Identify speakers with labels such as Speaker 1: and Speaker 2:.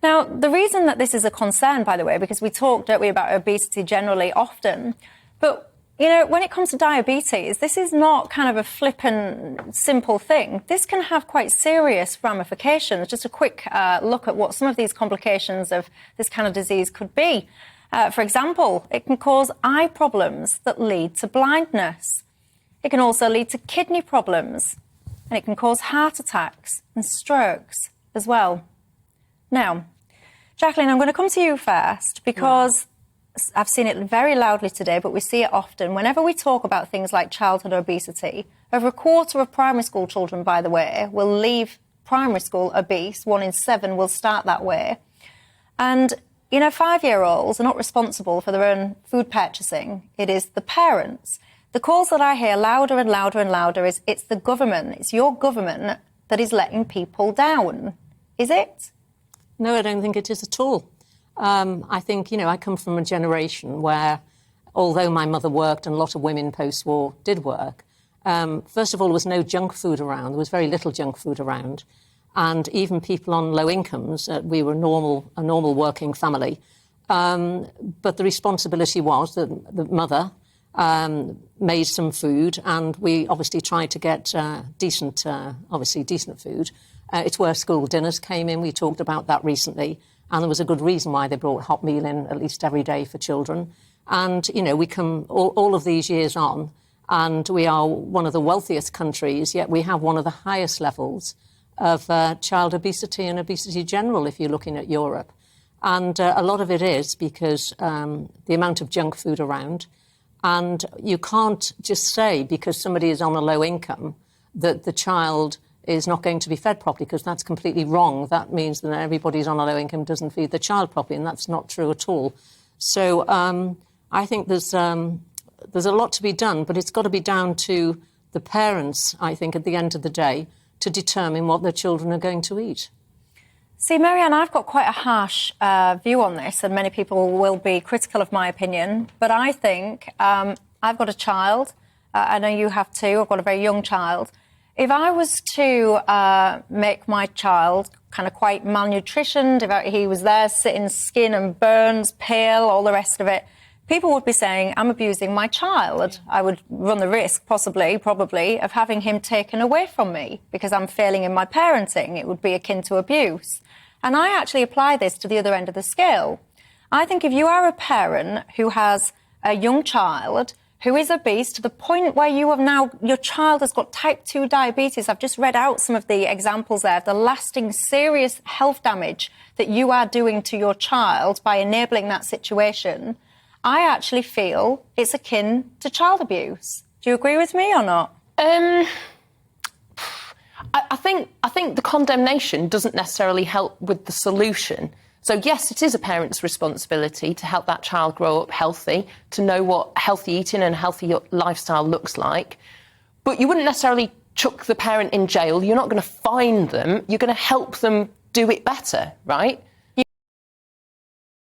Speaker 1: Now, the reason that this is a concern, by the way, because we talk, don't we, about obesity generally often, but you know, when it comes to diabetes, this is not kind of a flippant, simple thing. This can have quite serious ramifications. Just a quick look at what some of these complications of this kind of disease could be. For example, it can cause eye problems that lead to blindness. It can also lead to kidney problems, and it can cause heart attacks and strokes as well. Now, Jacqueline, I'm going to come to you first because I've seen it very loudly today, but we see it often. Whenever we talk about things like childhood obesity, over a quarter of primary school children, by the way, will leave primary school obese. 1 in 7 will start that way. And, you know, 5-year-olds are not responsible for their own food purchasing. It is the parents. The calls that I hear louder and louder and louder is it's the government, it's your government that is letting people down. Is it?
Speaker 2: No, I don't think it is at all. I think, you know, I come from a generation where, although my mother worked and a lot of women post-war did work, first of all, there was no junk food around. There was very little junk food around. And even people on low incomes, we were a normal working family. But the responsibility was that the mother made some food, and we obviously tried to get decent food. It's where school dinners came in. We talked about that recently. And there was a good reason why they brought hot meal in at least every day for children. And, you know, we come all of these years on, and we are one of the wealthiest countries, yet we have one of the highest levels of child obesity and obesity general, if you're looking at Europe. And a lot of it is because the amount of junk food around. And you can't just say because somebody is on a low income that the child is not going to be fed properly, because that's completely wrong. That means that everybody's on a low income doesn't feed the child properly, and that's not true at all. So I think there's a lot to be done, but it's got to be down to the parents, I think, at the end of the day, to determine what their children are going to eat.
Speaker 1: See, Marianne, I've got quite a harsh view on this, and many people will be critical of my opinion, but I think I've got a child. I know you have too. I've got a very young child. If I was to make my child kind of quite malnutritioned, if he was there sitting skin and burns, pale, all the rest of it, people would be saying, I'm abusing my child. I would run the risk, probably, of having him taken away from me because I'm failing in my parenting. It would be akin to abuse. And I actually apply this to the other end of the scale. I think if you are a parent who has a young child who is obese to the point where you have now, your child has got type 2 diabetes. I've just read out some of the examples there of the lasting serious health damage that you are doing to your child by enabling that situation. I actually feel it's akin to child abuse. Do you agree with me or not?
Speaker 3: I think the condemnation doesn't necessarily help with the solution. So, yes, it is a parent's responsibility to help that child grow up healthy, to know what healthy eating and healthy lifestyle looks like. But you wouldn't necessarily chuck the parent in jail. You're not going to fine them. You're going to help them do it better, right?